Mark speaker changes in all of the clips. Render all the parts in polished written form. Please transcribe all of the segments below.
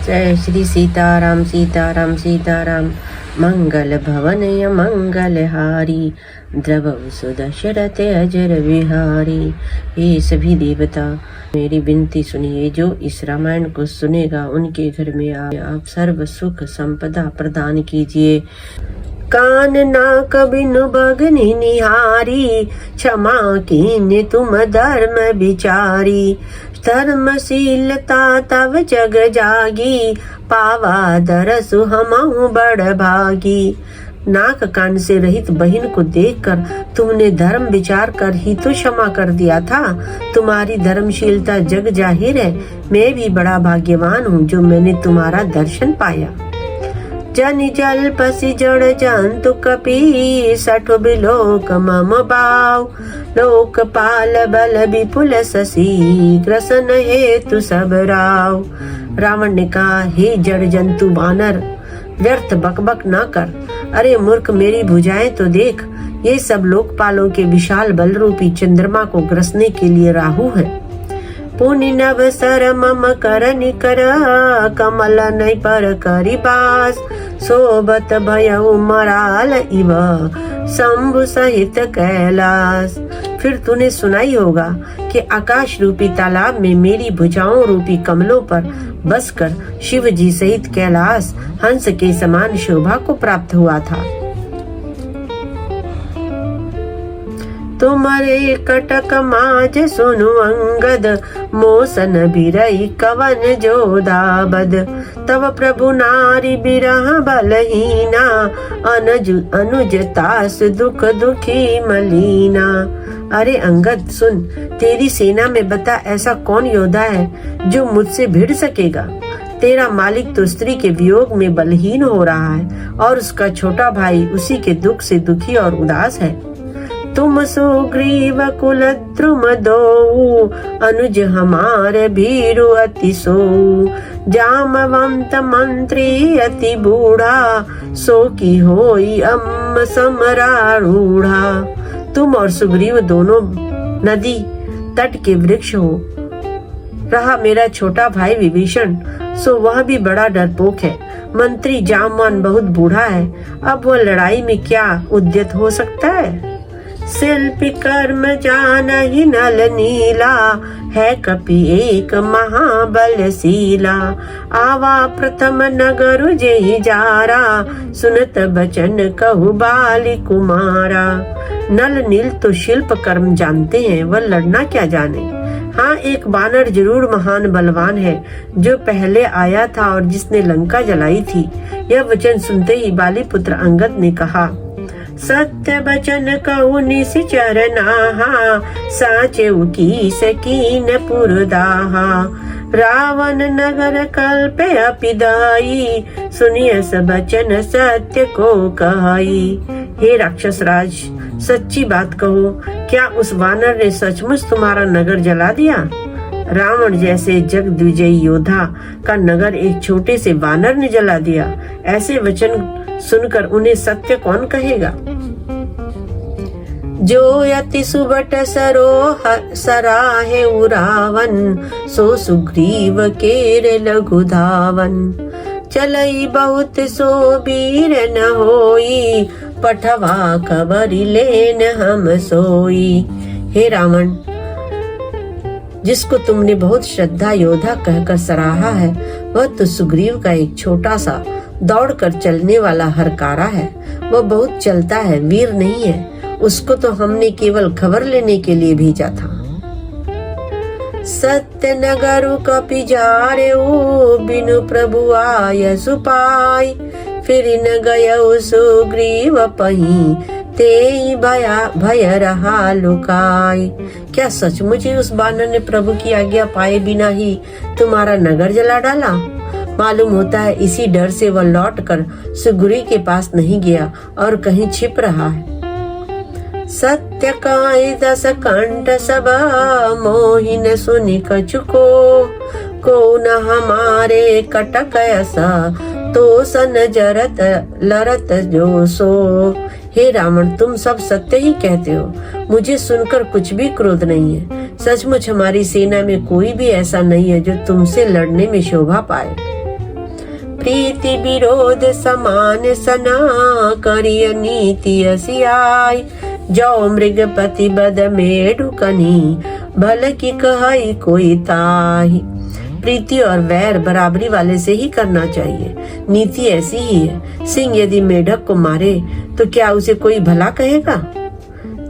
Speaker 1: जय श्री सीताराम सीताराम सीताराम। मंगल भवनय मंगलहारी, द्रवौ सुदशरथ अजर विहारी। ये सभी देवता मेरी विनती सुनिए, जो इस रामायण को सुनेगा उनके घर में आप सर्व सुख संपदा प्रदान कीजिए। कान नाक बिनु बगनि निहारी, क्षमा कीन्य तुम धर्म विचारी। धर्मशीलता तव जग जागी, पावा दरसु हमहु बड़ भागी। नाक कान से रहित बहन को देखकर तुमने धर्म विचार कर ही तो क्षमा कर दिया था। तुम्हारी धर्मशीलता जग जाहिर है। मैं भी बड़ा भाग्यवान हूँ जो मैंने तुम्हारा दर्शन पाया। जनि जल पसी जड़ जंतु कपी, सठु बिलोक मम भाव। लोकपाल बल विपुल शशि, ग्रसन हेतु सब राव। रावण ने कहा, हे जड़ जंतु वानर, व्यर्थ बकबक न कर। अरे मूर्ख, मेरी भुजाएं तो देख। ये सब लोकपालों के विशाल बल रूपी चंद्रमा को ग्रसने के लिए राहु है। पुनि नव सर मम कर निकर, कमल नहीं पर करी बास। सोबत भयउ मराल इव, शंभु सहित कैलाश। फिर तूने सुना ही होगा कि आकाश रूपी तालाब में मेरी भुजाओं रूपी कमलों पर बसकर शिव जी सहित कैलाश हंस के समान शोभा को प्राप्त हुआ था। तुम्हारे कटक माज सुनु अंगद, मोसन बिरई कवन जोदाबद। तव प्रभु नारी बिरह बलहीना, अनुज तास दुख दुखी मलीना। अरे अंगद सुन, तेरी सेना में बता ऐसा कौन योद्धा है जो मुझसे भिड़ सकेगा। तेरा मालिक तो स्त्री के वियोग में बलहीन हो रहा है और उसका छोटा भाई उसी के दुख से दुखी और उदास है। तुम सुग्रीव कुल द्रुम दो, अनुज हमारे भीरु अति सो। जामवंत मंत्री अति बूढ़ा, सो की होई अम समरारूढ़ा। तुम और सुग्रीव दोनों नदी तट के वृक्ष हो। रहा मेरा छोटा भाई विभीषण, सो वह भी बड़ा डरपोक है। मंत्री जामवान बहुत बूढ़ा है, अब वह लड़ाई में क्या उद्यत हो सकता है। शिल्पी कर्म जान ही नल नीला, है कपि एक महाबलशीला। आवा प्रथम नगर जेहि जारा, सुनत बचन कहु बाली कुमारा। नल नील तो शिल्प कर्म जानते हैं, वह लड़ना क्या जाने। हाँ, एक बानर जरूर महान बलवान है जो पहले आया था और जिसने लंका जलाई थी। यह वचन सुनते ही बाली पुत्र अंगद ने कहा, सत्य बचन कहु निश्चर नाहा, साचे की सकीन पुरदाहा। रावण नगर कल्पे अपिदाई, सुनिय सब बचन सत्य को कहाई। हे राक्षस राज, सच्ची बात कहो, क्या उस वानर ने सचमुच तुम्हारा नगर जला दिया। रावण जैसे जगद्विजयी योद्धा का नगर एक छोटे से वानर ने जला दिया। ऐसे वचन सुनकर उन्हें सत्य कौन कहेगा। जो यति सुबट सराहे रावण, सो सुग्रीव केर लघु धावन। चलई बहुत सो वीर न होई, पठवा खबरी लेन हम सोई। हे रावण, जिसको तुमने बहुत श्रद्धा योद्धा कहकर सराहा है, वह तो सुग्रीव का एक छोटा सा दौड़कर चलने वाला हरकारा है। वह बहुत चलता है, वीर नहीं है। उसको तो हमने केवल खबर लेने के लिए भेजा था। सत्य नगरु कपि जारे, बिनु प्रभु आय सुपाई। फिर न गयो सुग्रीव पही, ते भय रहा लुकाई। क्या सचमुच उस बानर ने प्रभु की आज्ञा पाए बिना ही तुम्हारा नगर जला डाला। मालूम होता है इसी डर से वह लौटकर सुग्रीव के पास नहीं गया और कहीं छिप रहा है। सत्य काय दस कंठ सब, मोहिन सुनि कछुको। को न हमारे कटक ऐसा, तो सन जरत लरत जो सो। हे रावण, तुम सब सत्य ही कहते हो, मुझे सुनकर कुछ भी क्रोध नहीं है। सचमुच हमारी सेना में कोई भी ऐसा नहीं है जो तुमसे लड़ने में शोभा पाए। प्रीति विरोध समान सना, करिय नीति असियाई, जो मृगपति बद मेढुकनी, भल की कहई कोई ताही। प्रीति और वैर बराबरी वाले से ही करना चाहिए, नीति ऐसी ही है। सिंह यदि मेढक को मारे तो क्या उसे कोई भला कहेगा?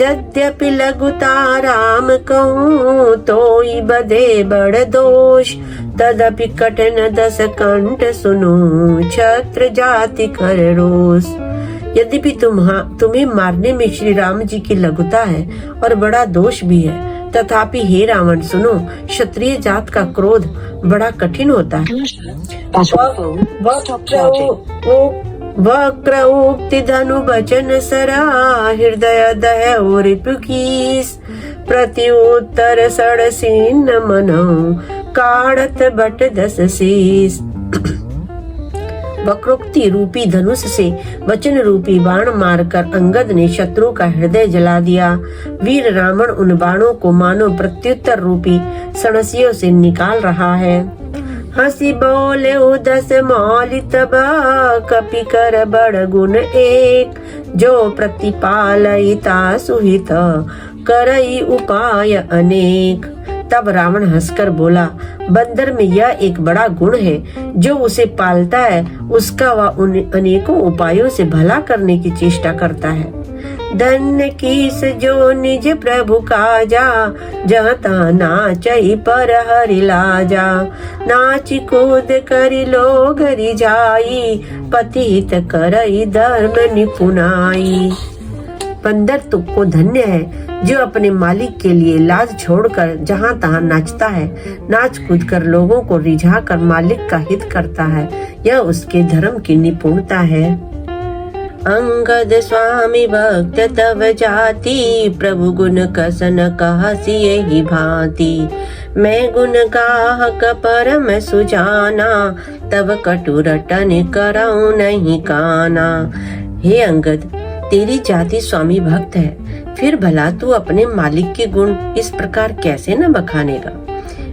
Speaker 1: यद्यपि लघुता राम कहूँ, तोई बदे बड़ दोष, तदपि कठिन दस कंठ सुनो, छत्र जाति कर रोष। यद्यपि तुम्हें मारने में श्री राम जी की लघुता है और बड़ा दोष भी है, तथापि हे रावण सुनो, क्षत्रिय जात का क्रोध बड़ा कठिन होता है। वक्र उक्ति धनु वचन सरा, हृदय दय और रिपुकीस, प्रति उत्तर सड़सीन मनो, काढ़त बट दस शीस। वक्रोक्ति रूपी धनुष से वचन रूपी बाण मारकर अंगद ने शत्रु का हृदय जला दिया। वीर रावण उन बाणों को मानो प्रत्युत्तर रूपी सड़सियों से निकाल रहा है। हंसी बोले उदस मौलि तब, कपि कर बड़ गुण एक, जो प्रतिपालयिता सुहित, करई उपाय अनेक। तब रावण हंसकर बोला, बंदर में यह एक बड़ा गुण है, जो उसे पालता है उसका वह अनेकों उपायों से भला करने की चेष्टा करता है। धन्य कीस जो निज प्रभु काजा, जहाँ तहाँ नाचई पर हरि लाजा, नाची कूद करी लोग रिझाई, पतित करई धर्म निपुनाई। बंदर तुमको धन्य है जो अपने मालिक के लिए लाज छोड़कर जहाँ तहाँ नाचता है, नाच कूद कर लोगों को रिझा कर मालिक का हित करता है, यह उसके धर्म की निपुणता है। अंगद स्वामी भक्त तव जाति, प्रभु गुण कसन कहसी यही भांति, मैं गुण गाहक परम सुजाना, तब कटु रटन करऊं नहीं काना। हे अंगद, तेरी जाति स्वामी भक्त है, फिर भला तू अपने मालिक के गुण इस प्रकार कैसे न बखानेगा।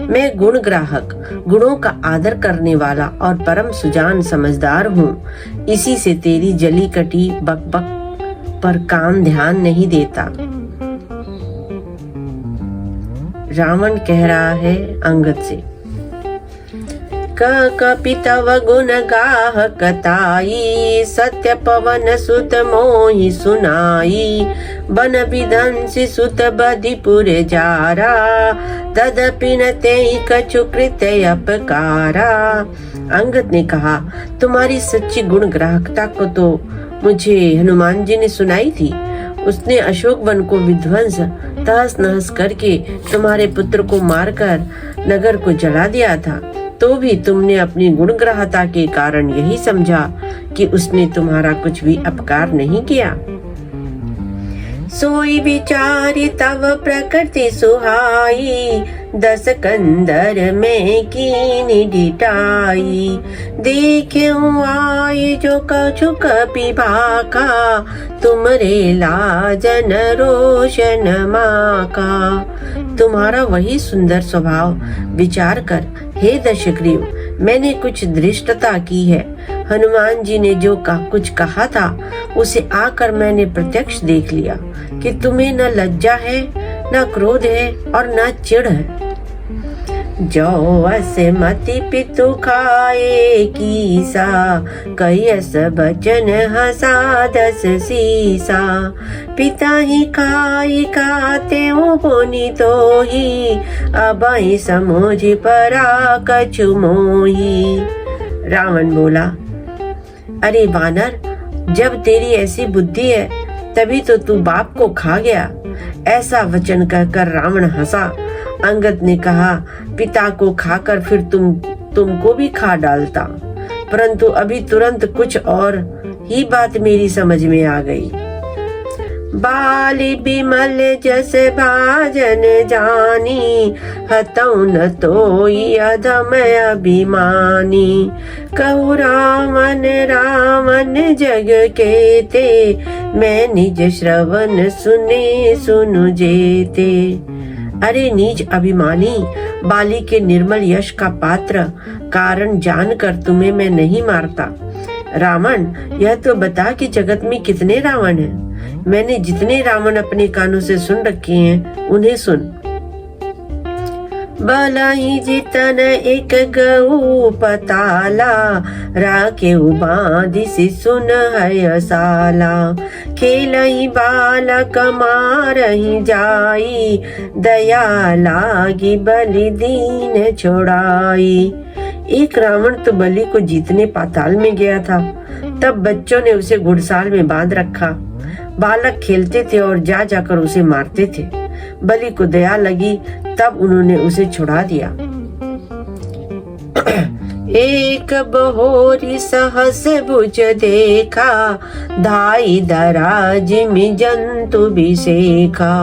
Speaker 1: मैं गुण ग्राहक, गुणों का आदर करने वाला और परम सुजान समझदार हूँ, इसी से तेरी जली कटी बकबक पर कान ध्यान नहीं देता। रावण कह रहा है अंगद से, कपि तव गुण गाहकताई, सत्य पवन सुत मोहि सुनाई, बन विधंसी सुत बधिपुर जारा, तदपि न तेहि कछु कृत्य अपकारा। अंगद ने कहा, तुम्हारी सच्ची गुण ग्राहकता को तो मुझे हनुमान जी ने सुनाई थी। उसने अशोक वन को विध्वंस तहस नहस करके तुम्हारे पुत्र को मारकर नगर को जला दिया था, तो भी तुमने अपनी गुणग्राहता के कारण यही समझा कि उसने तुम्हारा कुछ भी अपकार नहीं किया। सोई विचारी तव प्रकृति सुहाई, दस कंदर में कीनी डिटाई, देखे आई जो कछु कपि भाका, तुमरे लाजन रोशन माका। तुम्हारा वही सुंदर स्वभाव विचार कर हे दशग्रीव, मैंने कुछ धृष्टता की है। हनुमान जी ने जो कुछ कहा था उसे आकर मैंने प्रत्यक्ष देख लिया कि तुम्हें न लज्जा है, न क्रोध है और न चिढ़ है। जो अस मति पितु खाए कीसा, कयस बचन हसा दस सीसा, पिता ही खाई खाते होनी तो ही, अबई समझ परा कछु मोही। रावण बोला, अरे वानर, जब तेरी ऐसी बुद्धि है तभी तो तू बाप को खा गया। ऐसा वचन कहकर रावण हंसा। अंगद ने कहा, पिता को खाकर फिर तुमको भी खा डालता, परंतु अभी तुरंत कुछ और ही बात मेरी समझ में आ गई। बाली बिमल जस भाजन जानी, हतौ न तोई अधम अभिमानी, कहु रावण रावण जग केते, मैं निज श्रवण सुने सुनु जेते। अरे नीच अभिमानी, बाली के निर्मल यश का पात्र कारण जानकर तुम्हें मैं नहीं मारता। रावण, यह तो बता कि जगत में कितने रावण हैं? मैंने जितने रावण अपने कानों से सुन रखे हैं उन्हें सुन। बलहि जितन एक गऊ पताला, राखे बांधिसि सुन हयसाला। खेलहि बालक मारहि जाई, दया लागी बलि दीन छोड़ाई। एक रावण तो बलि को जीतने पाताल में गया था। तब बच्चों ने उसे घुड़साल में बांध रखा। बालक खेलते थे और जा जाकर उसे मारते थे। बलि को दया लगी, तब उन्होंने उसे छुड़ा दिया। एक बहोरी सहस भुज देखा, धाई दराज में जंतु बिसेखा।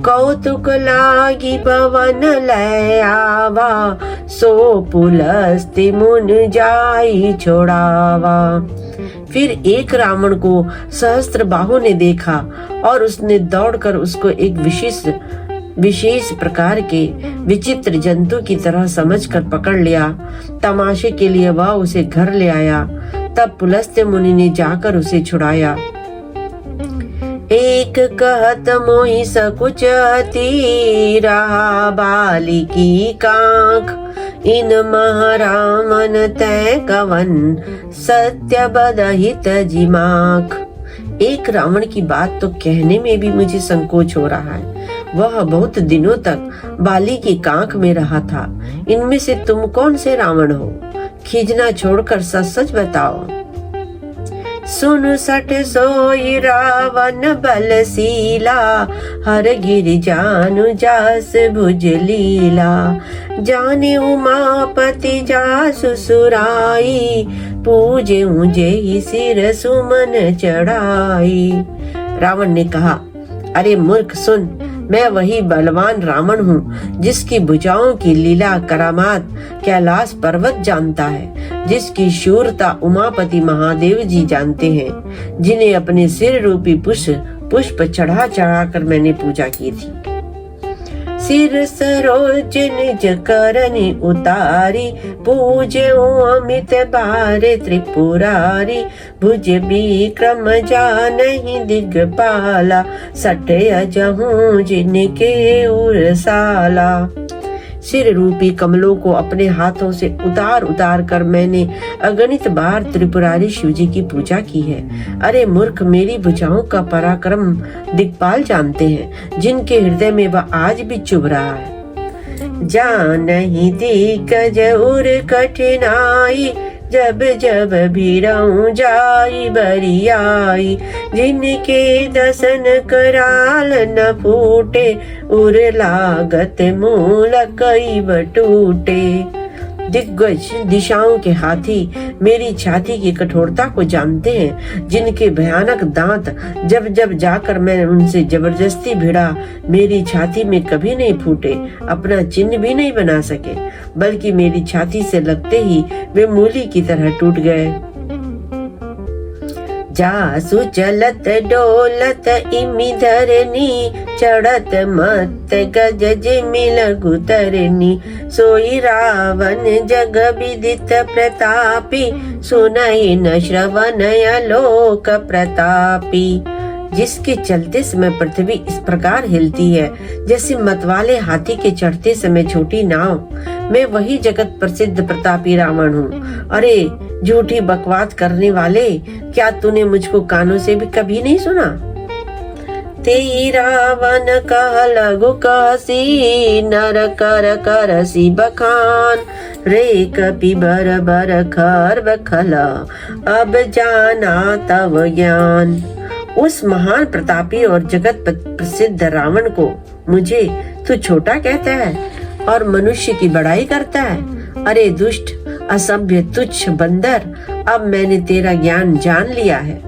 Speaker 1: कौतुक लागी भवन लय आवा, सो पुलस्ति मुन जाई छोड़ावा। फिर एक रावण को सहस्त्र बाहु ने देखा और उसने दौड़कर उसको एक विशेष प्रकार के विचित्र जंतु की तरह समझकर पकड़ लिया। तमाशे के लिए वह उसे घर ले आया। तब पुलस्त्य मुनि ने जाकर उसे छुड़ाया। एक कहत मोहि सकुच अति, रहा बाली की कांख। इन महारामन तय कवन, सत्य बदहित जिमाख। एक रावण की बात तो कहने में भी मुझे संकोच हो रहा है। वह बहुत दिनों तक बाली की कांख में रहा था। इनमें से तुम कौन से रावण हो? खींचना छोड़कर सच सच बताओ। सुन सठ सोई रावण बलशीला, हर गिर जानु जास भुज लीला। जाने उमापति जासु सुराई, पूजे जेहि सिर सुमन चढ़ाई। रावण ने कहा, अरे मूर्ख सुन, मैं वही बलवान रावण हूँ जिसकी भुजाओं की लीला करामात कैलाश पर्वत जानता है, जिसकी शूरता उमापति महादेव जी जानते हैं, जिन्हें अपने सिर रूपी पुष्प चढ़ा चढ़ा कर मैंने पूजा की थी। सिर सरोज निज करनी उतारी, पूजे अमित बारे त्रिपुरारी। भुज विक्रम जानहि दिगपाला, सटे अजहूँ जिनके उरसाला। सिर रूपी कमलों को अपने हाथों से उतार उतार कर मैंने अगणित बार त्रिपुरारी शिवजी की पूजा की है। अरे मूर्ख, मेरी भुजाओं का पराक्रम दिक्पाल जानते हैं, जिनके हृदय में वह आज भी चुभ रहा है। जानहि दिग्गज उर कठिनाई, जब जब भीड़ऊ जाई बरियाई। जिनके दसन कराल न फूटे, उर लागत मूल कई बटूटे। दिग्गज दिशाओं के हाथी मेरी छाती की कठोरता को जानते हैं, जिनके भयानक दांत जब जब जाकर मैं उनसे जबरदस्ती भिड़ा, मेरी छाती में कभी नहीं फूटे, अपना चिन्ह भी नहीं बना सके, बल्कि मेरी छाती से लगते ही वे मूली की तरह टूट गए। जासु चलत डोलत इमि धरनी, चढ़त मत गज जिमि लघु तरनी। सोई रावण जग विदित प्रतापी, सुनहि न श्रवण अलोक प्रतापी। जिसके चलते समय पृथ्वी इस प्रकार हिलती है जैसे मतवाले हाथी के चढ़ते समय छोटी नाव। मैं वही जगत प्रसिद्ध प्रतापी रावण हूँ। अरे झूठी बकवास करने वाले, क्या तूने मुझको कानों से भी कभी नहीं सुना? तेई रावण कह लघु कहसी, नर कर करसी बखान। रे कपि बर बर खर बखला, अब जाना तव ज्ञान। उस महान प्रतापी और जगत प्रसिद्ध रावण को मुझे तू छोटा कहता है और मनुष्य की बड़ाई करता है। अरे दुष्ट, असभ्य, तुच्छ बंदर, अब मैंने तेरा ज्ञान जान लिया है।